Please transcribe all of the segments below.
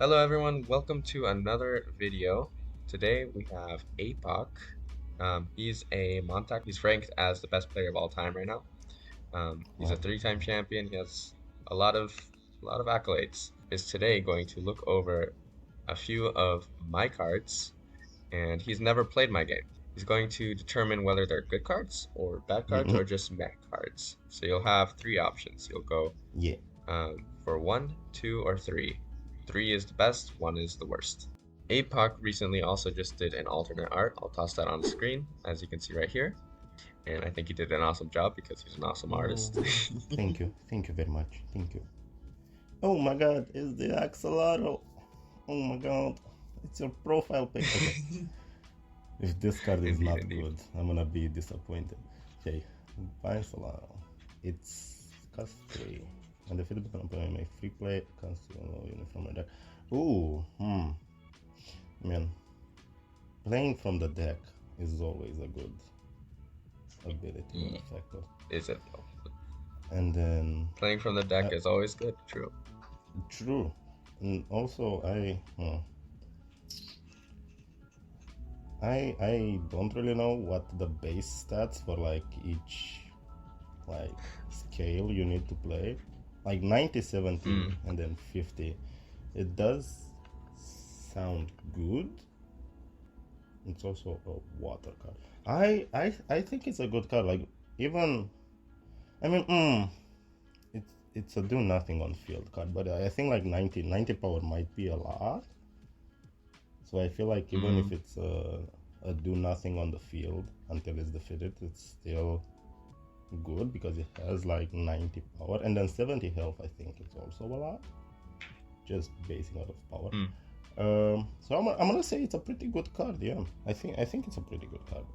Hello everyone, welcome to another video. Today we have Apoc. He's a MonTac. He's ranked as the best player of all time right now. He's a Wow. three-time champion. He has a lot of accolades. Is today going to look over a few of my cards, and he's never played my game. He's going to determine whether they're good cards or bad cards Mm-mm. or just meh cards. So you'll have three options. You'll go Yeah. for one, two, or three. Three is the best, one is the worst. Apoc recently also just did an alternate art. I'll toss that on the screen, as you can see right here. And I think he did an awesome job because he's an awesome Oh, artist. thank you. Thank you very much. Thank you. Oh my god, it's the Axolotl. Oh my god. It's your profile pic. Okay. If this card is Indeed, not indeed. good, I'm gonna be disappointed. Okay. Axolotl. It's cost 3. And the feedback on playing my free play, cancel uniform and deck. Ooh, Man, playing from the deck is always a good ability or Ye- effect. Is it? And then Playing from the deck uh, is always good, true. true. And also, I don't really know what the base stats for like each like scale you need to play. Like 90, 70, Mm, and then 50. It does sound good. It's also a water card. I think it's a good card. Like even I mean, it's a do nothing on field card, but I think like 90 power might be a lot. So I feel like even if mm, it's a do nothing on the field until it's defeated, it's still good because it has like 90 power and then 70 health. I think it's also a lot, just basing out of power. mm. So I'm gonna say it's a pretty good card. Yeah, I think it's a pretty good card.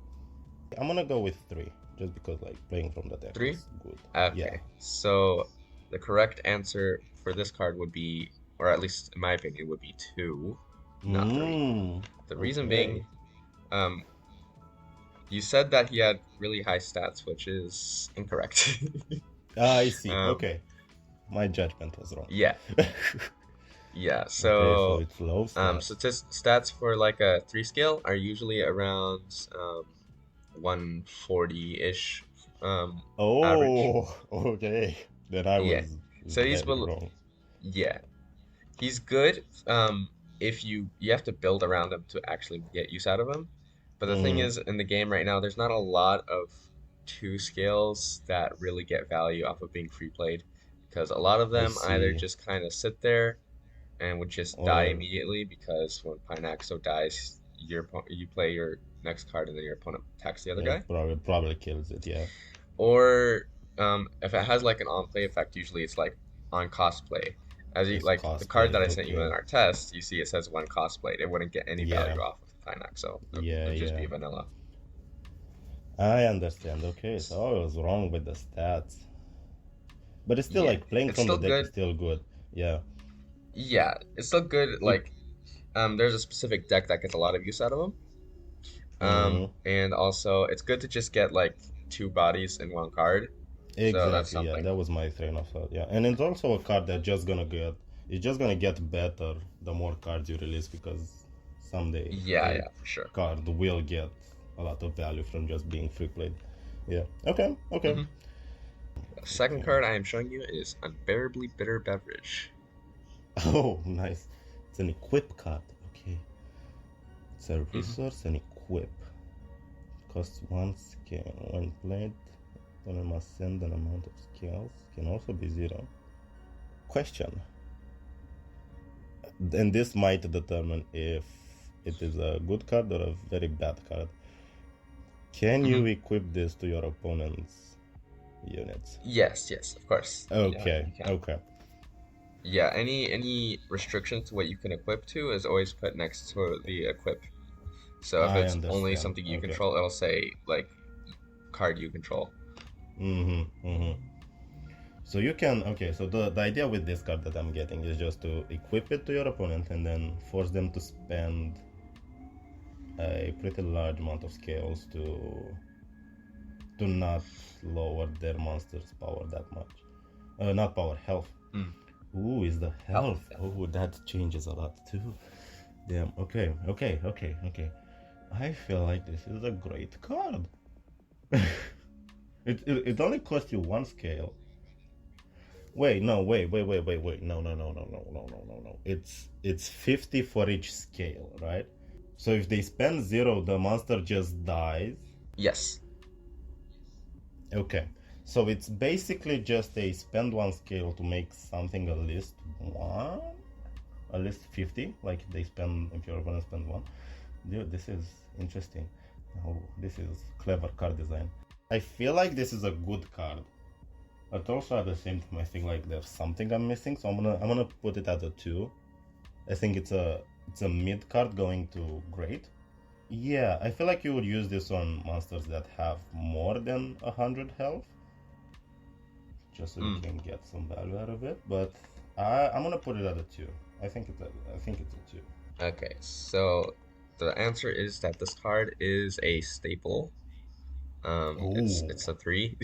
I'm gonna go with 3, just because like playing from the deck Three? is good. Yeah. Okay, so the correct answer for this card would be, or at least in my opinion, would be two, not three. The reason being, Okay. um, you said that he had really high stats, which is incorrect. I see. Um, Okay. My judgment was wrong. yeah, yeah. Okay, so So, it's low stats. stats for like a three scale are usually around 140-ish average. Oh, okay. Then I Yeah. was So he's very bel wrong. yeah, he's good. If you have to build around him to actually get use out of him. But the thing Mm, is, in the game right now, there's not a lot of two scales that really get value off of being free played, because a lot of I them either see. just kind of sit there and would just die Or immediately because when Pinaxo dies, you play your next card and then your opponent attacks the other it guy. probably kills it. Yeah. Or if it has like an on play effect, usually it's like on cosplay. As you It's like the card cosplay. that I sent you in Okay. our test, you see it says when cosplayed. It wouldn't get any Yeah. value off of Pinax, so it Yeah. would just be Yeah. vanilla. I understand. Okay, so I was wrong with the stats, but it's still Yeah, like playing it's from the still deck is good. still good. Yeah. Yeah, it's still good. It. Like, there's a specific deck that gets a lot of use out of them. Mm, And also it's good to just get like two bodies in one card. So that's exactly. Yeah, something. that was my train of thought. Yeah, and it's also a card that just gonna get. It's just gonna get better the more cards you release because someday Yeah, a yeah, for sure. card will get a lot of value from just being free played. Yeah. Okay. Okay. hmm The second Okay. card I am showing you is Unbearably Bitter Beverage. Oh, nice. It's an equip card. Okay. It's a hmm resource and equip. Costs 1 scale. When played, opponent must send an amount of scales. Can also be 0. Question. And this might determine if it is a good card or a very bad card. Can you hmm equip this to your opponent's units? Yes, yes, of course. Yeah, Okay, you can. okay. Yeah, any restriction to what you can equip to is always put next to the equip. So if I it's only understand. something you Okay. control, it'll say like card you control. Mm-hmm. Mm-hmm. So you can, okay, so the idea with this card that I'm getting is just to equip it to your opponent and then force them to spend a pretty large amount of scales to not lower their monster's power that much. Not power, health. Mm. Ooh, is the Health. health. Yeah. Oh, that changes a lot too. Damn. Okay. I feel like this is a great card. It only costs you one scale. Wait, no, wait. No. It's 50 for each scale, right? So if they spend zero, the monster just dies. Yes. Okay. So it's basically just they spend one scale to make something a list one, a list 50. Like they spend, if you're gonna spend one. Dude, this is interesting. Oh, this is clever card design. I feel like this is a good card, but also at the same time, I think like there's something I'm missing. So I'm gonna put it at a 2. I think it's a mid card going to great. Yeah, I feel like you would use this on monsters that have more than 100 health, just so you can get some value out of it. But I'm gonna put it at a 2. I think it's a 2. Okay, so the answer is that this card is a staple. Oh, It's a 3.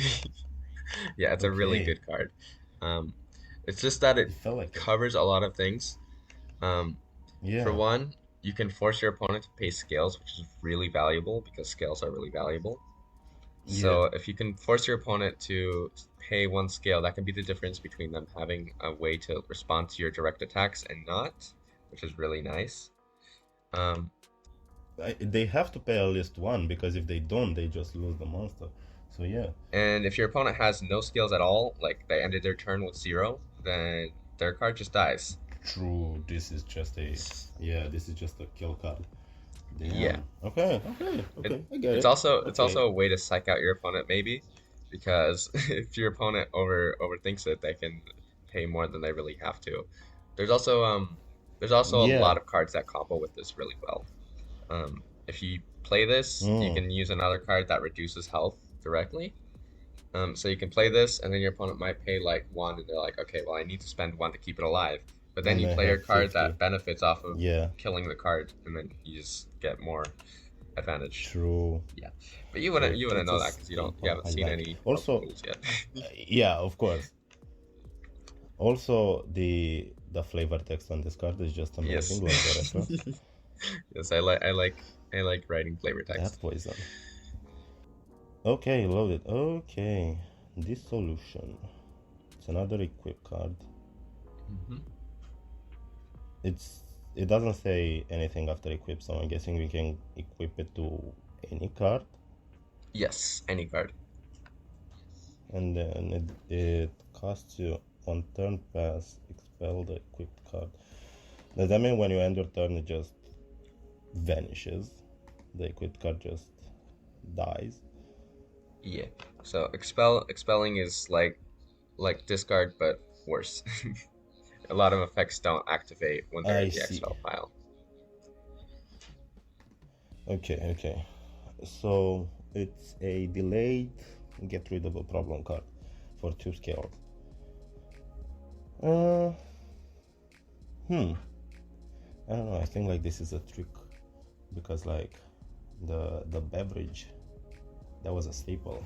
Yeah, it's a really okay. good card. Um, it's just that it It felt like it. covers a lot of things. Um, for Yeah, one, you can force your opponent to pay scales, which is really valuable because scales are really valuable. yeah. So if you can force your opponent to pay one scale, that can be the difference between them having a way to respond to your direct attacks and not, which is really nice. Um, They have to pay at least one because if they don't, they just lose the monster. So yeah, and if your opponent has no scales at all, like they ended their turn with 0, then their card just dies. true. This is just a kill card. Yeah. Damn. Okay. It, I get it's it. also it's Okay. also a way to psych out your opponent maybe, because if your opponent overthinks it, they can pay more than they really have to. There's also um there's also a Yeah. lot of cards that combo with this really well. If you play this, you Mm. can use another card that reduces health directly. So you can play this, and then your opponent might pay like 1, and they're like, okay, well I need to spend 1 to keep it alive. But then And you I play your have card 50. that benefits off of Yeah. killing the card, and then you just get more advantage. True. Yeah, but you True. wouldn't It's know a that because you staple. haven't I seen like. any of the Also, rules yet. yeah, of course. Also, the flavor text on this card is just Yes. amazing. Like the reference. Yes, I like writing flavor That text. poison. Okay, loaded. Okay, dissolution. It's another equip card. Hmm. It doesn't say anything after equip, so I'm guessing we can equip it to any card, Yes, any card. and then it costs you on turn pass expel the equipped card. Does that mean when you end your turn it just vanishes? The equipped card just dies? Yeah. So expelling is like discard but worse. A lot of effects don't activate when they're I in the see. expel pile. Okay. So it's a delayed get rid of a problem card for 2 scales. Uh, hmm. I don't know. I think like this is a trick because like the beverage that was a staple,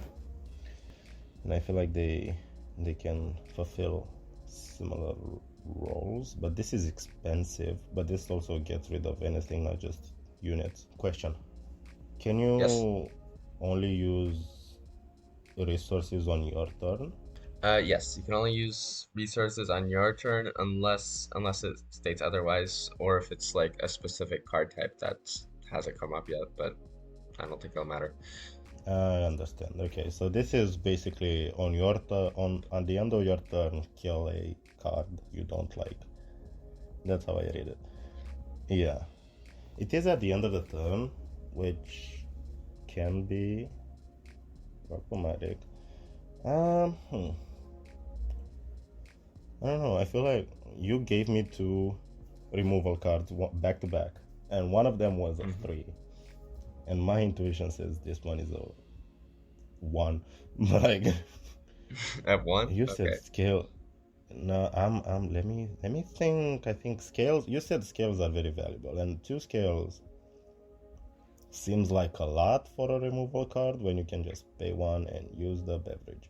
and I feel like they can fulfill similar roles. But this is expensive. But this also gets rid of anything, not just units. Question: can Yes. you only use resources on your turn? Yes, you can only use resources on your turn unless it states otherwise, or if it's like a specific card type that hasn't come up yet, but I don't think it'll matter. I understand. Okay, so this is basically on your turn. On the end of your turn, kill a card you don't like. That's how I read it. Yeah, it is at the end of the turn, which can be problematic. Um, hmm. I don't know. I feel like you gave me 2 removal cards back to back, and one of them was a Hmm. 3, and my intuition says this one is a 1. But like At 1? you said Okay. scale. No, I'm. Let me think. I think scales. You said scales are very valuable, and 2 scales seems like a lot for a removal card when you can just pay 1 and use the beverage.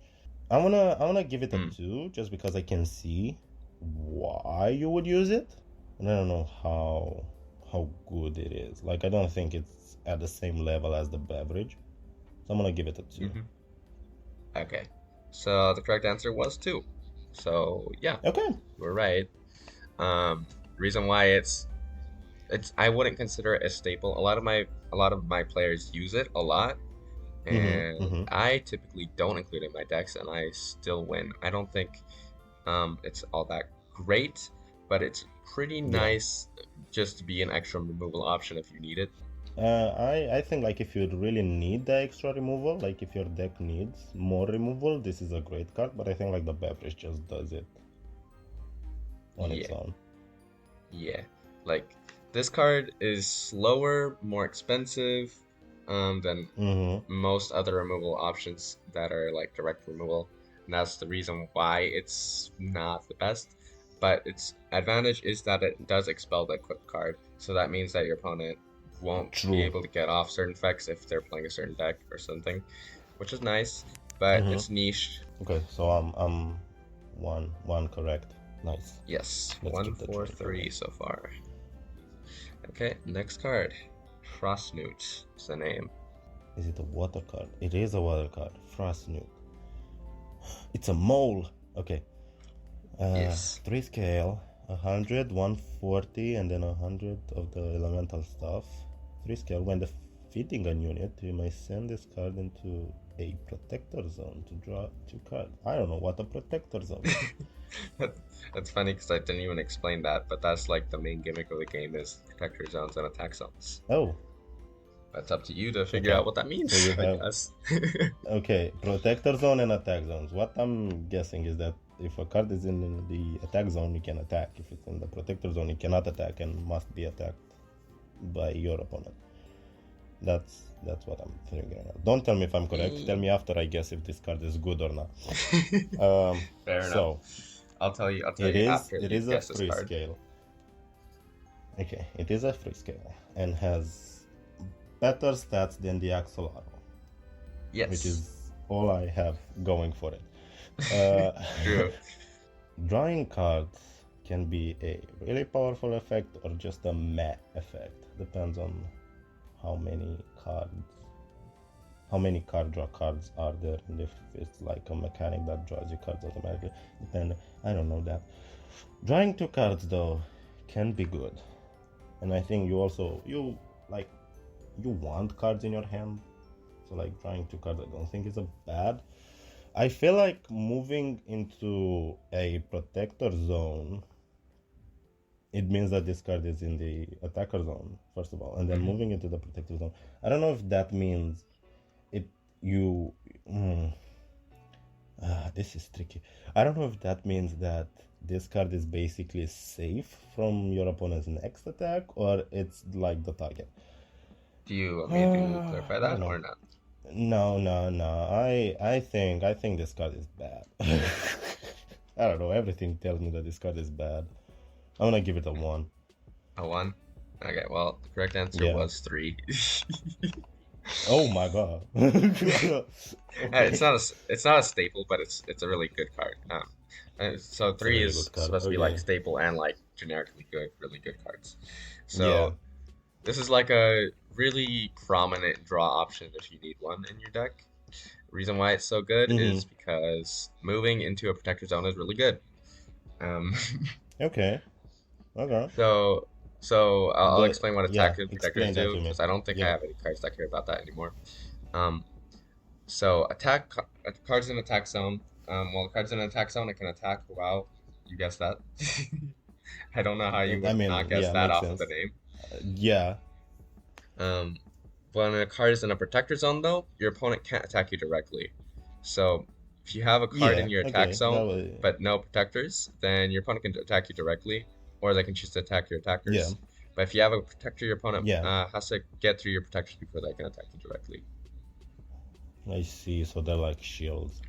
I wanna give it a Hmm. 2 just because I can see. why you would use it, and I don't know how good it is. Like, I don't think it's at the same level as the beverage, so I'm gonna give it a 2. Hmm. Okay. So the correct answer was 2. So yeah, Okay. we're right. Reason why it's I wouldn't consider it a staple. A lot of my players use it a lot, Mm-hmm. and Mm-hmm. I typically don't include it in my decks, and I still win. I don't think it's all that great, but it's pretty Yeah. nice just to be an extra removal option if you need it. I think, like, if you really need the extra removal, like if your deck needs more removal, this is a great card. But I think like the beverage just does it on its Yeah, own. yeah. Like this card is slower, more expensive, than Mm-hmm. most other removal options that are like direct removal. And that's the reason why it's not the best. But its advantage is that it does expel the equipped card. So that means that your opponent won't be True. able to get off certain effects if they're playing a certain deck or something, which is nice. But Mm-hmm. it's niche. Okay, so I'm one correct. Nice. Yes, Let's one, keep the four, track three going. so far. Okay, next card. Frostnewt is the name. Is it a water card? It is a water card. Frostnewt. It's a mole. Okay. Yes. 3 scale, 100, 140, and then 100 of the elemental stuff. 3 scale. When defeating a unit, you may send this card into a protector zone to draw 2 cards. I don't know what a protector zone is. That- That's funny because I didn't even explain that, but that's like the main gimmick of the game is protector zones and attack zones. Oh, That's up to you to figure okay. out what that means, So you I have, guess. okay, protector zone and attack zones. What I'm guessing is that if a card is in the attack zone, you can attack. If it's in the protector zone, you cannot attack and must be attacked by your opponent. That's what I'm figuring out. Don't tell me if I'm correct. Tell me after I guess if this card is good or not. Fair enough. So I'll tell you after it you is a guess this free card. scale. Okay, it is a free scale and has better stats than the Axolotl, which Yes. is all I have going for it. Uh, True. drawing cards can be a really powerful effect or just a meh effect. Depends on how many cards, how many card draw cards are there, and if it's like a mechanic that draws you cards automatically. I don't know that. Drawing 2 cards though can be good, and I think you like you want cards in your hand, so like drawing 2 cards I don't think is a bad. I feel like moving into a protector zone, it means that this card is in the attacker zone, first of all, and then Hmm. moving into the protector zone. I don't know if that means it you. This is tricky. I don't know if that means that this card is basically safe from your opponent's next attack, or it's like the target. Do you want me to clarify I don't that know. or not? No. I think this card is bad. I don't know. Everything tells me that this card is bad. I'm gonna give it a 1. A one? Okay, well, the correct answer Yeah. was 3. Oh my god. It's Okay. not it's not a staple, but it's a really good card. So It's a three really is good card. supposed to be like Okay. staple and like generically good, really good cards. Yeah. So this is like a really prominent draw option if you need one in your deck. Reason why it's so good Mm-hmm. is because moving into a protector zone is really good. Um, Okay. Okay. so I'll The explain what yeah. attack and protectors Explain that do to me. because I don't think I Yeah. have any cards that care about that anymore. Um, So cards in attack zone. Well, cards in attack zone, it can attack. Wow, you guessed that. I don't know how you I would not mean, guess yeah, that makes off of the sense. name. Yeah. Um, when a card is in a protector zone, though, your opponent can't attack you directly. So if you have a card in Yeah. your attack Okay. That zone was. but no protectors, then your opponent can attack you directly, or they can choose to attack your Yeah. attackers. But if you have a protector, your opponent Yeah. has to get through your protectors before they can attack you directly. I see. So they're like shields.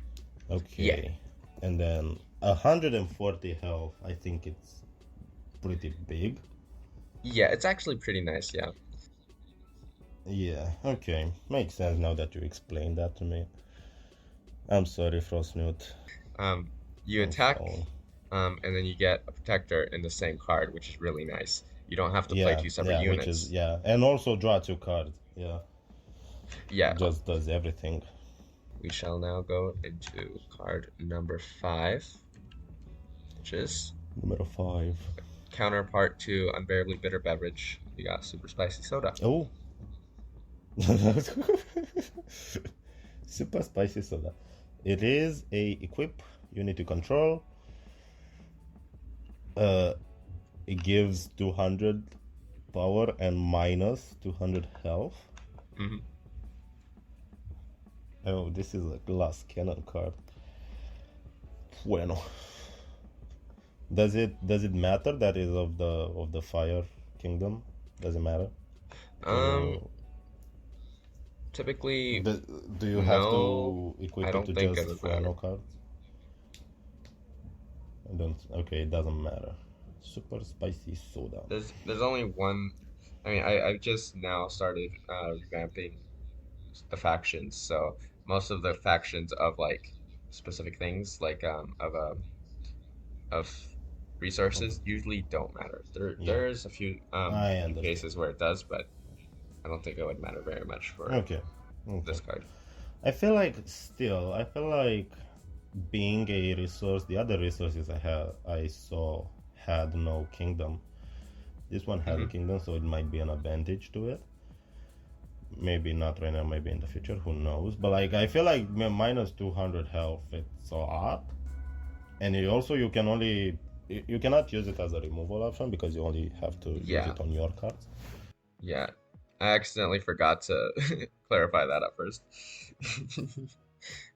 Yeah, Okay. And then 140 health. I think it's pretty big. yeah, it's actually pretty nice. Yeah. Yeah. Okay. Makes sense now that you explained that to me. I'm sorry, Frostnewt. Um, you I'm attack sorry. And then you get a protector in the same card, which is really nice. You don't have to play Yeah, two separate yeah, which is units. yeah, and also draw two cards. Yeah, Yeah, it just does everything. we shall now go into card number 5, which is Number 5. counterpart to Unbearably Bitter Beverage. We got Super Spicy Soda. Oh, super spicy soda. It is a equip unit to control. It gives 200 power and minus 200 health. Hmm. Oh, this is a glass cannon card. Bueno. Does it matter that is of the fire kingdom? Does it matter? Can Um, you Typically, do, do you have no, to I equip it don't to think it just would matter. Fuano cards? I don't. Okay, it doesn't matter. Super spicy soda. There's only one. I mean, I've just now started revamping the factions, so most of the factions of like specific things, like of resources, usually don't matter. Yeah, There's a I few understand. cases where it does, but I don't think it would matter very much for Okay, okay. this card. I feel like being a resource, the other resources I saw had no kingdom. This one has a Hmm. kingdom, so it might be an advantage to it. Maybe not right now, maybe in the future, who knows? But like, I feel like minus 200 health, it's a lot. And you can only, you cannot use it as a removal option because you only have to use Yeah, it on your cards. yeah. I accidentally forgot to clarify that at first.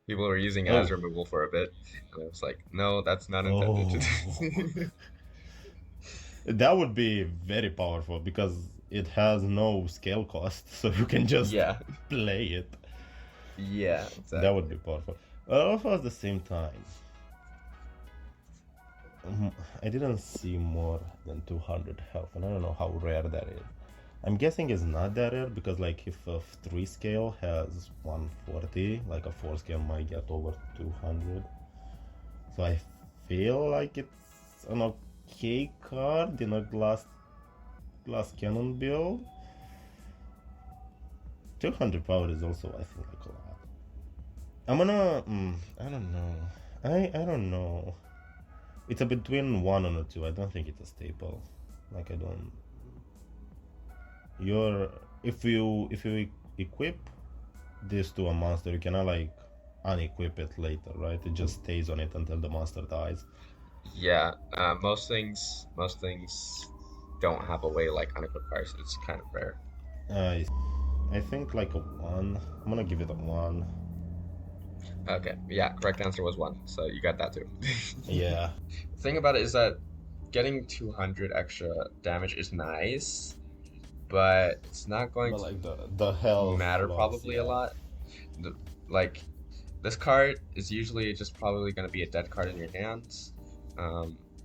People were using it as Oh, removal for a bit, and I was like, no, that's not intended to oh. do. That would be very powerful because it has no scale cost, so you can just Yeah, play it. yeah, That would exactly. be powerful. But also at the same time, I didn't see more than 200 health, and I don't know how rare that is. I'm guessing it's not that rare because, like, if a 3 scale has 140, like a 4 scale might get over 200. So I feel like it's an okay card in a glass cannon build. 200 power is also, I think, like a lot. I'm gonna. I don't know. I don't know. It's a between 1 and a 2. I don't think it's a staple. Like I don't. You're if you equip this to a monster, you cannot like unequip it later, right? It just stays on it until the monster dies. Yeah, most things don't have a way like unequipped cards. It's kind of rare. I I think like a 1. I'm gonna give it a 1. Okay, yeah, correct answer was 1, so you got that too. Yeah, The thing about it is that getting 200 extra damage is nice, but it's not going but to like the health matter loss, probably a yeah, lot. The, like this card is usually just probably going to be a dead card in your hands.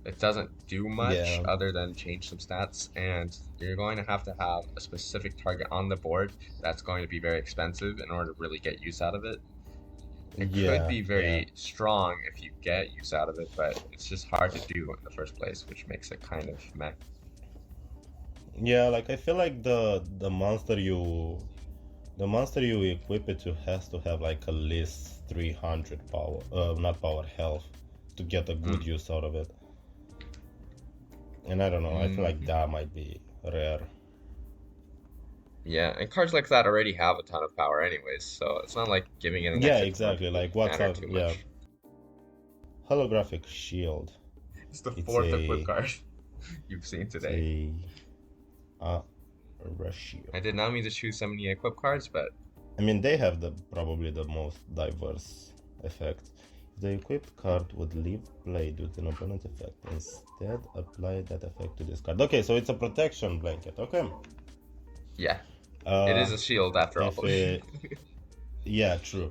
It doesn't do much yeah, other than change some stats, and you're going to have a specific target on the board that's going to be very expensive in order to really get use out of it. It could yeah, be yeah. very strong if you get use out of it, but it's just hard to do in the first place, which makes it kind of meh. Yeah, like I feel like the monster you equip it to has to have like at least 300 power, not power, health to get a good Mm. use out of it. And I don't know, I feel like Hmm. that might be rare. Yeah, and cards like that already have a ton of power anyways, so it's not like giving it an Yeah, extra 200 exactly. would Like what's matter up? too Yeah, much. holographic shield. It's the It's fourth equip a card you've seen it's today. a uh, ratio. I did not mean to choose so many equip cards, but I mean, they have the probably the most diverse effects. If the equipped card would leave play due to an opponent effect, instead apply that effect to this card. Okay, so it's a protection blanket. Okay. yeah, it Uh, is a shield after all. if it, yeah, true.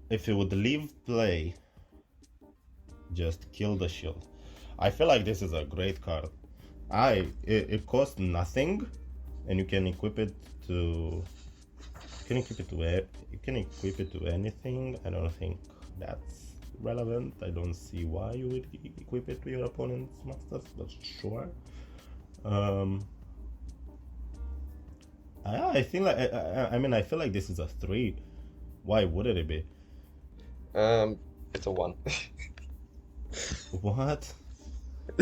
If it would leave play, just kill the shield. I feel like this is a great card. It costs nothing, and you can equip it to you can equip it to anything. I don't think that's relevant. I don't see why you would equip it to your opponent's monsters, but sure. I feel like I feel like this is a 3. Why wouldn't it be? It's a 1. What?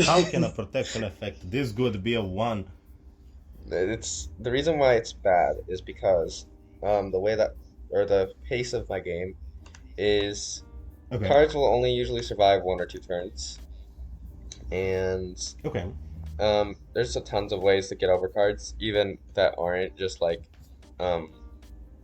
How can a protection effect this good be a 1? It's the reason why it's bad is because the way that or the pace of my game is Okay. cards will only usually survive 1 or 2 turns, and Okay. there's a tons of ways to get over cards, even that aren't just um,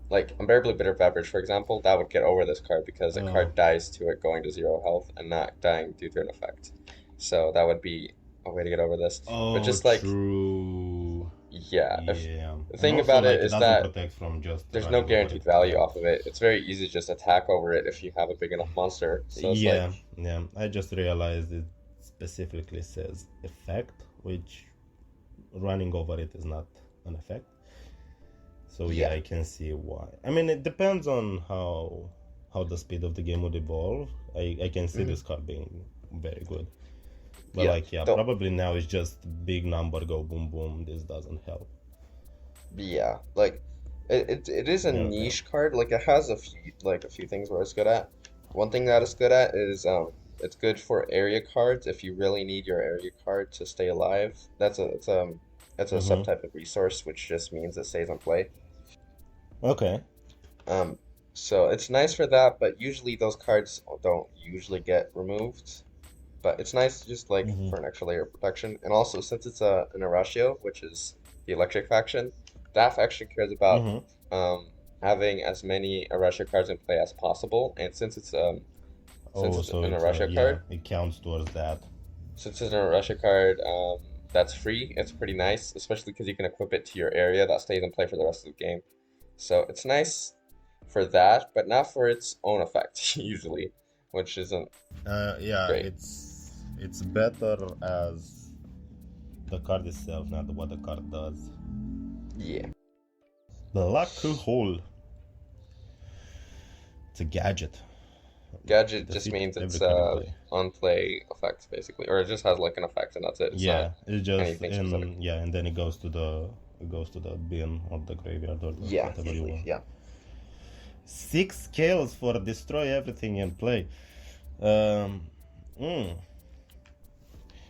like Unbearably Bitter Beverage, for example, that would get over this card because a Oh. card dies to it going to 0 health and not dying due to an effect. So that would be a way to get over this. But Oh, just like, true. yeah, if Yeah. the And thing also, about it like, it is doesn't that protect from just there's no running over guaranteed it. value Yeah. off of it. It's very easy to just attack over it if you have a big enough monster. So it's Yeah. like, Yeah. I just realized it specifically says effect, which running over it is not an effect. So yeah, yeah. I can see why. I mean, it depends on how the speed of the game would evolve. I can see Hmm. this card being very good. But Yeah. like, yeah, Don't, probably now it's just big number go boom boom. This doesn't help. yeah. Like, it is a Okay. niche card. Like, it has a few things where it's good at. One thing that it's good at is it's good for area cards if you really need your area card to stay alive. It's a Mm-hmm. subtype of resource, which just means it stays on play. Okay. Um, so it's nice for that, but usually those cards don't usually get removed. But it's nice just like Mm-hmm. for an extra layer of protection. And also, since it's an Arashio, which is the electric faction, that faction cares about Mm-hmm. um, having as many Arashio cards in play as possible. And since Oh, it's so an it's Arashio yeah, card, it counts towards that. since it's an Arashio card that's free, it's pretty nice, especially because you can equip it to your area that stays in play for the rest of the game. So it's nice for that, but not for its own effect usually, which isn't Yeah, great. it's better as the card itself, not what the card does. Yeah. Black hole. It's a gadget. Gadget just Defeat means every it's card in play. on play effect basically, or it just has like an effect and that's it. It's not Yeah, it's just anything specific. in yeah, and then it goes to the bin or the graveyard or Yeah, whatever you usually. want. Yeah. 6 scales for destroy everything in play. Um, mm,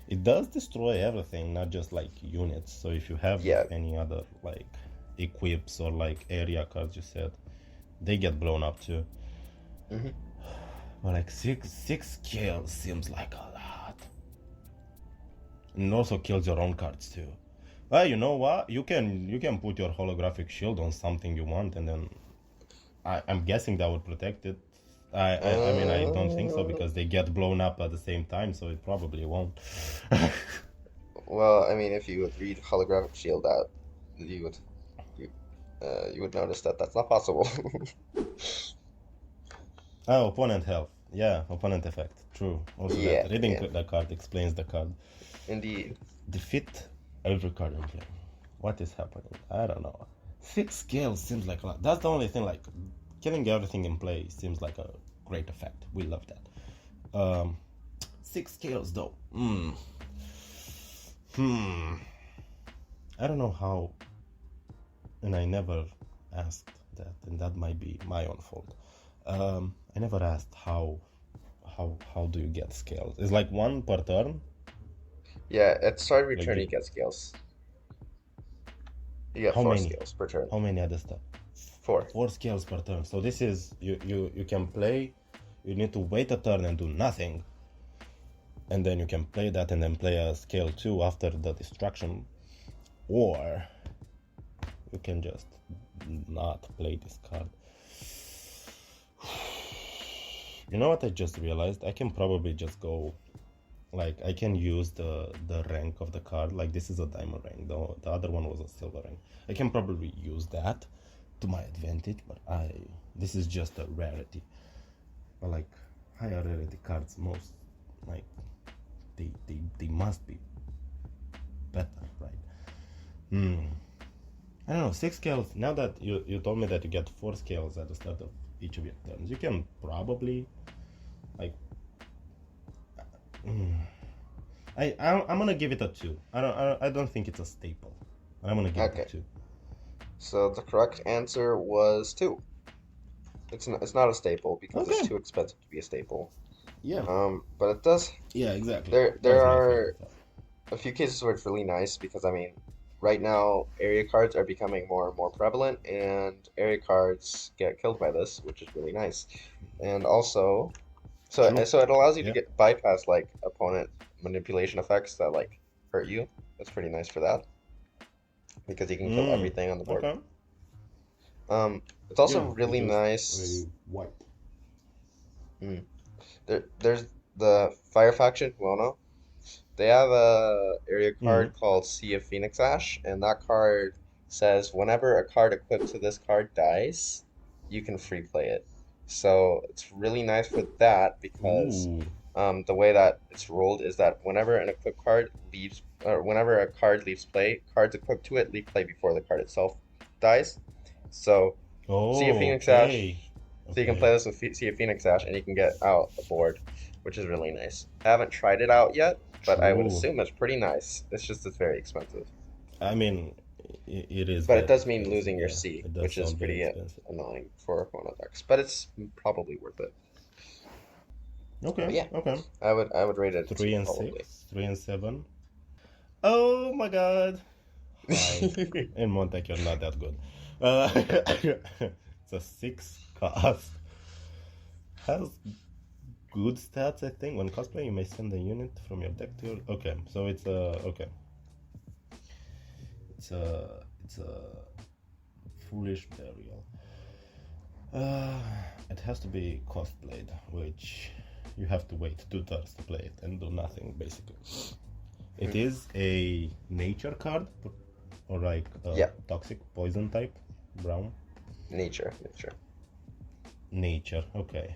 it does destroy everything, not just like units. So if you have Yeah. any other like equips or like area cards, you said they get blown up too. Hmm. But like six kills seems like a lot. And also kills your own cards too. Well, you know what? You can put your holographic shield on something you want, and then I'm guessing that would protect it. I mean I don't think so Uh, because they get blown up at the same time, so it probably won't. well, I mean, if you would read holographic shield out, you would you you would notice that that's not possible. Oh, opponent health. Yeah, opponent effect. True. Also that Yeah, reading yeah, the card explains the card. indeed. Defeat every card in play. What is happening? I don't know. 6 kills seems like a lot. That's the only thing. Like killing everything in play seems like a great effect. We love that. 6 kills though. Hmm. I don't know how, and I never asked that, and that might be my own fault. I never asked how do you get scales? It's like one per turn. Yeah, at start of your Like turn you, you get scales. You get how four many? scales per turn. How many other stuff? Four. 4 scales per turn. So this is you can play. You need to wait a turn and do nothing, and then you can play that and then play a scale 2 after the destruction, or you can just not play this card. You know what I just realized? I can probably just go, like, I can use the rank of the card. Like, this is a diamond rank, though the other one was a silver rank. I can probably use that to my advantage, but this is just a rarity. But like higher rarity cards, most like they must be better, right? I don't know, 6 scales. Now that you told me that you get 4 scales at the start of each of your turns, you can probably like I'm gonna give it a 2. I don't think it's a staple. I'm gonna give it a Okay, 2. so the correct answer was 2. It's not a staple because it's Okay. too expensive to be a staple. Yeah. But it does. Yeah. Exactly. That There was my are favorite part. a few cases where it's really nice because I mean, right now area cards are becoming more and more prevalent, and area cards get killed by this, which is really nice. And also, True. so it allows you to Yeah. get bypass like opponent manipulation effects that like hurt you. That's pretty nice for that because you can kill everything on the board. Okay. It's also Yeah. really Just nice. a white. Mm, there's the Fire faction, well, no. They have a area Mm. card called Sea of Phoenix Ash, and that card says whenever a card equipped to this card dies, you can free play it. So it's really nice for that because Ooh. the way that it's rolled is that whenever an equipped card leaves, or whenever a card leaves play, cards equipped to it leave play before the card itself dies. So Sea of Oh. Phoenix Ash, Okay. so you can play Okay. this with Sea of Phoenix Ash, and you can get out a board, which is really nice. I haven't tried it out yet, but I would True. assume it's pretty nice. It's very expensive. I mean, it is But it very does mean expensive. losing your Yeah. C, It does which is sound very pretty expensive. annoying for mono decks. But it's probably worth it. But Okay. yeah, Okay. I would rate it a 2 3 and probably. 6. 3 and 7. Oh my God. Hi. In MonTac, you're not that good. It's a 6 cost. Has good stats, I think. When cosplaying, you may send a unit from your deck to your. Okay, so it's a. Okay. It's a foolish burial. It has to be cosplayed, which you have to wait 2 turns to play it and do nothing basically. It is a nature card, or like Yeah, toxic poison type, brown. nature. Nature, okay.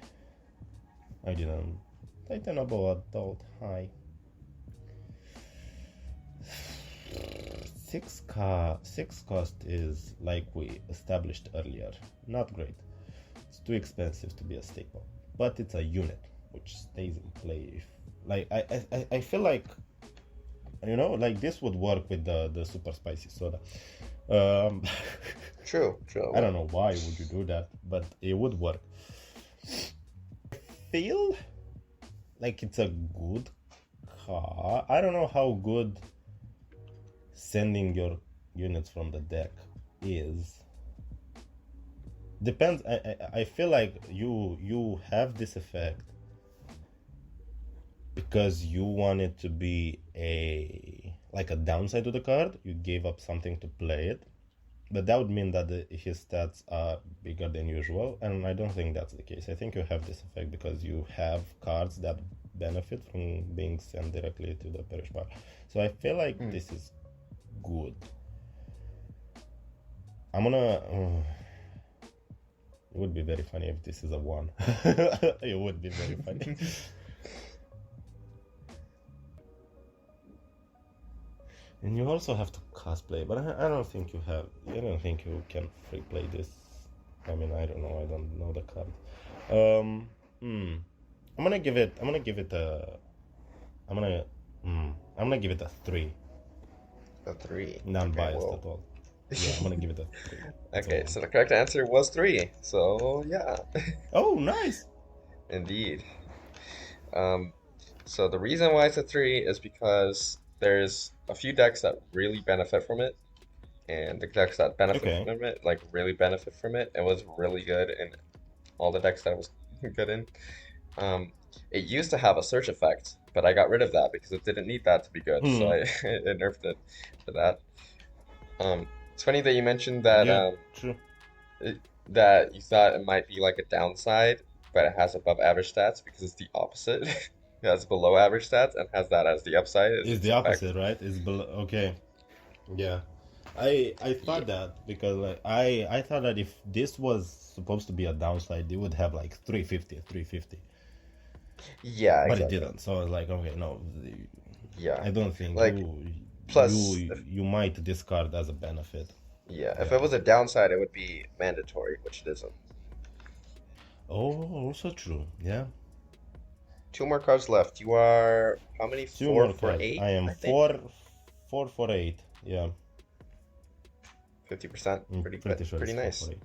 I didn't. Titan about adult high. 6 cost is like we established earlier. Not great. It's too expensive to be a staple. But it's a unit which stays in play. Like I feel like like this would work with the super spicy soda. Um, True. I don't know why would you do that, but it would work. Feel like it's a good car. I don't know how good sending your units from the deck is. Depends. I feel like you have this effect because you want it to be a downside to the card. You gave up something to play it, but that would mean that his stats are bigger than usual, and I don't think that's the case. I think you have this effect because you have cards that benefit from being sent directly to the perish pile. So I feel like this is good. I'm gonna. It would be very funny if this is a 1. It would be very funny. And you also have to cosplay, but I don't think you have. I don't think you can free play this. I mean, I don't know. I don't know the card. I'm gonna give it. I'm gonna give it a. I'm gonna. I'm gonna give it a 3. A 3. Non-biased Okay, at all. Yeah, I'm gonna give it a 3. okay, so the correct answer was 3. So yeah, Oh, nice. indeed. So the reason why it's a 3 is because there's a few decks that really benefit from it, and the decks that benefit Okay. from it, like really benefit from it. It was really good in all the decks that it was good in. It used to have a search effect, but I got rid of that because it didn't need that to be good, so I nerfed it for that. It's funny that you mentioned that Yeah, true. that you thought it might be like a downside, but it has above average stats because it's the opposite. It has below average stats and has that as the upside. It's Its the effect. opposite, right? It's below. Okay. Yeah. I Yeah, thought that because like I thought that if this was supposed to be a downside, it would have like 350. yeah, But it exactly. didn't. So I was like, okay, no, Yeah, I don't think like plus, you might discard as a benefit. yeah, if Yeah. it was a downside, it would be mandatory, which it isn't. Oh, also true. Yeah. Two more cards left. You are how many? Two Four more for cards. eight, I am I think. four for eight. Yeah, 50%. I'm Pretty good. pretty sure Pretty it's four nice. for eight.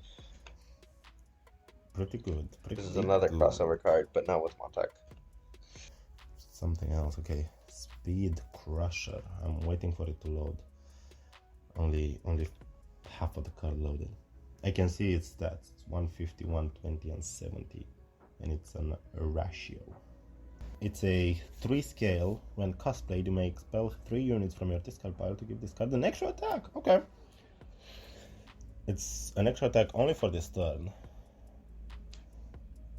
Pretty good. This is Pretty another good. crossover card, but not with MonTac. Something else. Okay, Speed Crusher. I'm waiting for it to load. Only half of the card loaded. I can see its stats. It's 150, 120, and 70, and it's a ratio. It's a 3 scale. When cosplayed, you may expel 3 units from your discard pile to give this card an extra attack. Okay. It's an extra attack only for this turn.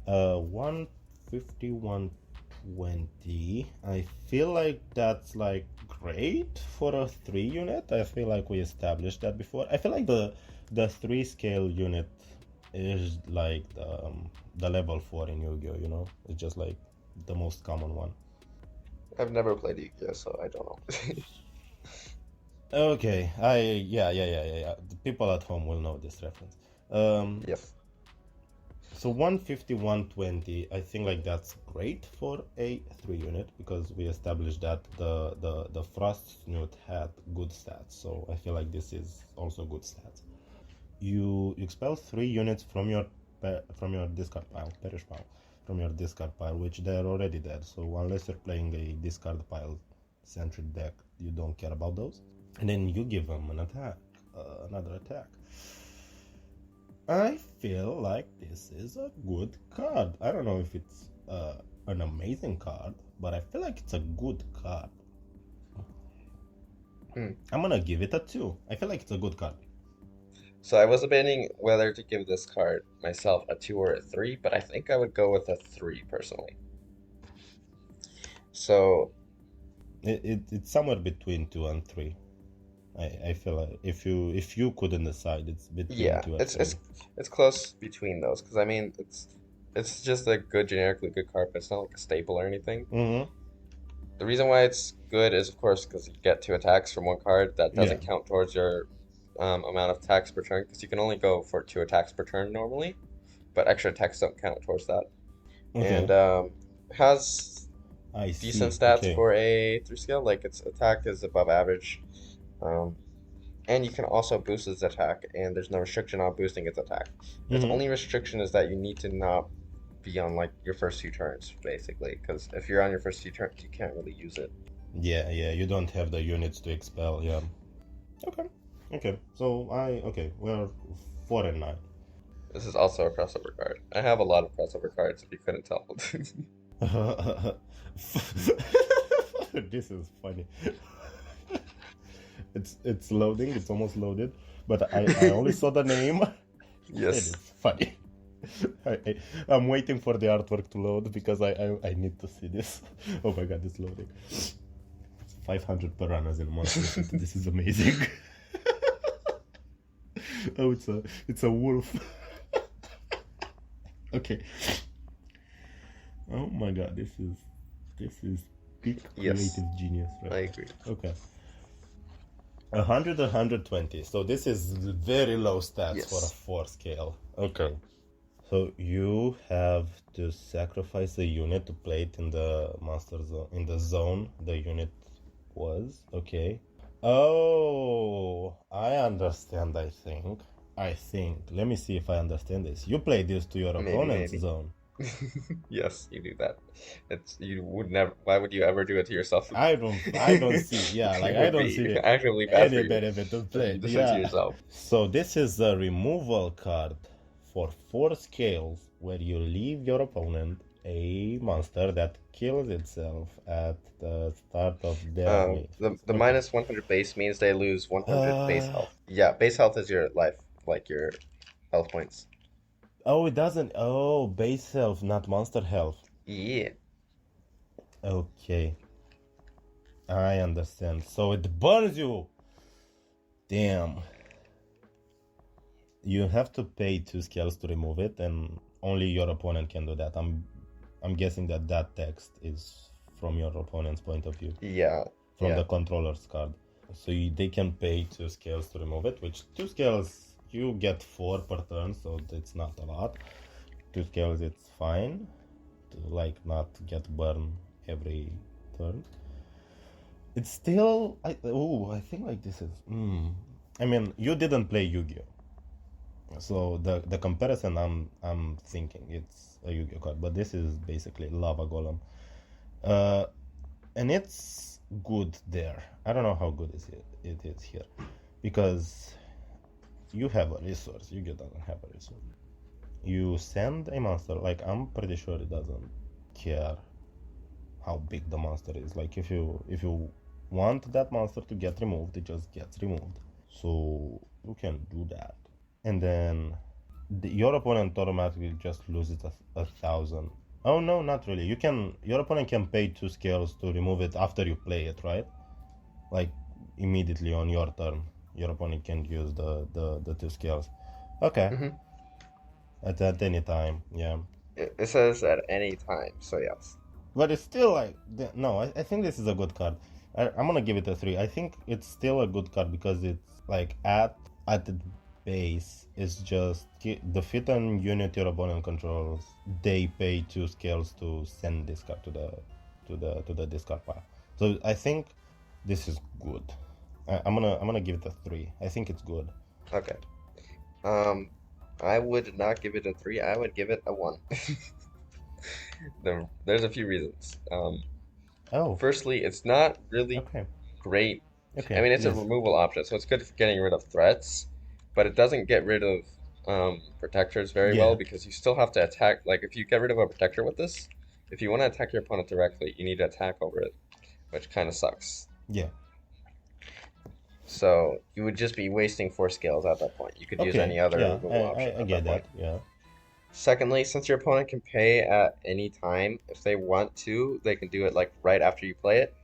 150, 120. I feel like that's like great for a 3 unit. I feel like we established that before. I feel like the 3 scale unit is like the level 4 in Yu-Gi-Oh, you know? It's just like the most common one. I've never played Yu-Gi-Oh, so I don't know. Okay, yeah. The people at home will know this reference. Yes. So 150, 120, I think like that's great for a 3 unit because we established that the Frost Snoot had good stats. So I feel like this is also good stats. You expel 3 units from your discard pile, perish pile, from your discard pile, which they're already dead. So unless you're playing a discard pile centric deck, you don't care about those. And then you give them an attack, another attack. I feel like this is a good card. I don't know if it's an amazing card, but I feel like it's a good card. I'm gonna give it a 2. I feel like it's a good card. So I was debating whether to give this card myself a 2 or a 3, but I think I would go with a 3 personally. So It's somewhere between 2 and 3. I feel like if you couldn't decide, it's between yeah, 2 and 3. it's close between those because I mean it's just a good generically good card, but it's not like a staple or anything. Mm-hmm. The reason why it's good is of course because you get 2 attacks from one card that doesn't Yeah. count towards your amount of attacks per turn because you can only go for 2 attacks per turn normally, but extra attacks don't count towards that. Okay. And has I decent see. stats Okay. for a 3 scale. Like its attack is above average, and you can also boost its attack. And there's no restriction on boosting its attack. Its only restriction is that you need to not be on like your first 2 turns, basically. Because if you're on your first 2 turns, you can't really use it. Yeah. You don't have the units to expel. Yeah. Okay. So we're 4 and 9. This is also a crossover card. I have a lot of crossover cards, if you couldn't tell. This is funny. It's loading. It's almost loaded, but I only saw the name. Yes. It is funny. I'm waiting for the artwork to load because I need to see this. Oh my god, it's loading. 500 piranhas in a month. This is amazing. Oh, it's a wolf. Okay. Oh my god, this is peak creative genius, right? I agree. Okay. 100, 120. So this is very low stats for a 4 scale. Okay. So you have to sacrifice a unit to play it in the monster zone. In the zone the unit was. Okay. Oh, I understand, I think. Let me see if I understand this. You play this to your opponent's zone. Yes, you do that. You would never. Why would you ever do it to yourself? I don't see. Yeah, like I don't see actively bad any benefit to play. to yourself. So this is a removal card for 4 scales where you leave your opponent a monster that kills itself at the start of their the minus 100 base means they lose 100 base health. Yeah, base health is your life, like your health points. Oh, it doesn't. Oh, base health, not monster health. Yeah. Okay. I understand. So it burns you. Damn. You have to pay 2 scales to remove it, and only your opponent can do that. I'm guessing that text is from your opponent's point of view. Yeah. From the controller's card. So they can pay 2 scales to remove it, which 2 scales you get 4 per turn, so it's not a lot. 2 scales, it's fine. to like not get burned every turn. It's still I think like this is I mean, you didn't play Yu-Gi-Oh, so the comparison I'm thinking it's a Yu-Gi-Oh card, but this is basically Lava Golem, uh, and it's good there. I don't know how good it is here, because you have a resource. Yu-Gi-Oh doesn't have a resource. You send a monster, like I'm pretty sure it doesn't care how big the monster is. Like if you want that monster to get removed, it just gets removed. So you can do that, and then your opponent automatically just loses a thousand. Oh no, not really. You can Your opponent can pay 2 scales to remove it after you play it, right? Like immediately on your turn, your opponent can use the 2 scales. Okay, Mm-hmm. at any time, yeah. It says at any time, so yes. But it's still like no. I think this is a good card. I'm gonna give it a 3. I think it's still a good card because it's like at the base it's just the fit and unit your opponent controls. They pay 2 scales to send this card to the discard pile. So I think this is good. I'm gonna give it a 3. I think it's good. Okay. I would not give it a 3. I would give it a 1. There's a few reasons. Oh, Firstly, it's not really okay, great. I okay, mean, it's a yes, removal option, so it's good for getting rid of threats, but it doesn't get rid of protectors very well yeah, because you still have to attack. Like, if you get rid of a protector with this, if you want to attack your opponent directly, you need to attack over it, which kind of sucks. yeah. So you would just be wasting 4 scales at that point. You could use Okay, any other yeah, removal option I at get that point. that. Yeah, Secondly, since your opponent can pay at any time, if they want to, they can do it like right after you play it.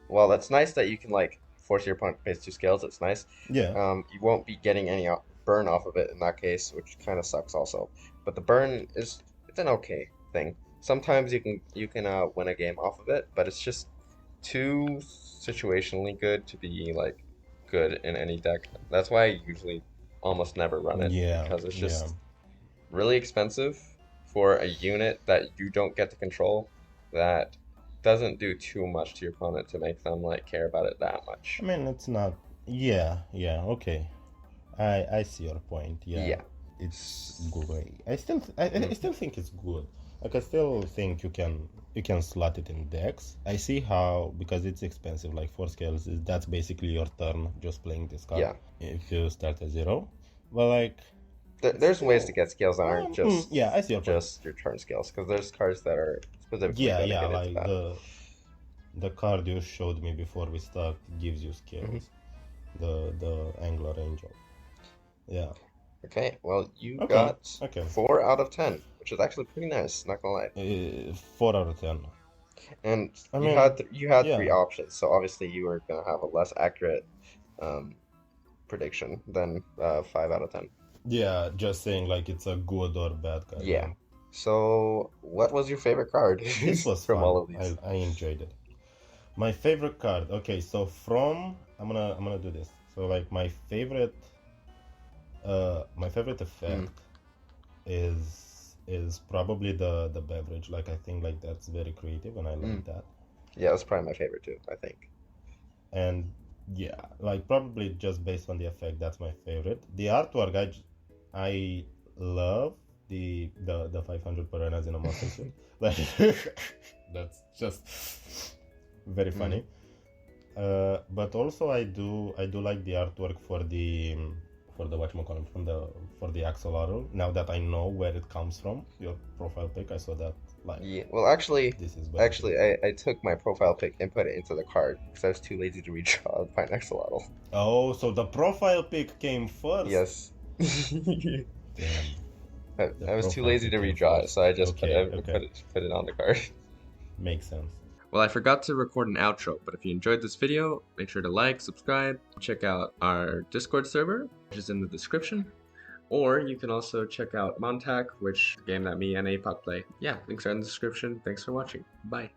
Well, that's nice that you can like force your opponent to pay 2 scales. It's nice. yeah. You won't be getting any burn off of it in that case, which kind of sucks also. But the burn is it's an okay thing. Sometimes you can win a game off of it, but it's just too situationally good to be like good in any deck. That's why I usually almost never run it Yeah, because it's yeah. just really expensive for a unit that you don't get to control that doesn't do too much to your opponent to make them like care about it that I much. mean, it's not. Yeah, yeah. Okay, I see your point. Yeah, Yeah. it's S- great. I mhm. still think it's good. Like I still think you can slot it in decks. I see how, because it's expensive. Like 4 scales is that's basically your turn just playing this card Yeah. if you start at 0. But like it's There's ways to still get scales that aren't yeah, I see your point. just your turn scales because there's cards that are specifically Yeah, yeah. dedicated to Like that. the card you showed me before we start gives you Hmm. scales. The Angler Angel. Yeah. Okay, well you Okay. got Okay. 4 out of 10, which is actually pretty nice, not gonna lie. 4 out of 10. And I mean, you had three yeah, options, so obviously you were gonna have a less accurate um, prediction than 5 out of 10. yeah. Just saying like it's a good or bad card. Yeah. Yeah. So, what was your favorite card This was from all fun. of these? I enjoyed it. My favorite card. Okay, so from I'm gonna do this. So like my favorite Mm, effect is probably the beverage. Like I think like that's very creative and I mm. like that. Yeah, that's probably my favorite too, I think. And yeah, like probably just based on the effect, that's my favorite. The artwork, I love the 500 piranhas in a monster suit. Like that's just very Mm, funny. But also I do like the artwork for the whatchamacallit, for the axolotl. Now that I know where it comes from, your profile pic, I saw that like yeah. Well, actually, this is very actually, creative. I took my profile pic and put it into the card because I was too lazy to redraw my axolotl. Oh, so the profile pic came first. Yes. Damn, the I was too profile lazy to pic came redraw it, first. so I just Okay, okay, put it on the card. makes sense. Well, I forgot to record an outro, but if you enjoyed this video, make sure to like, subscribe, check out our Discord server, which is in the description. Or you can also check out MonTac, which is a game that me and Apoc play. Yeah, links are in the description. Thanks for watching. Bye.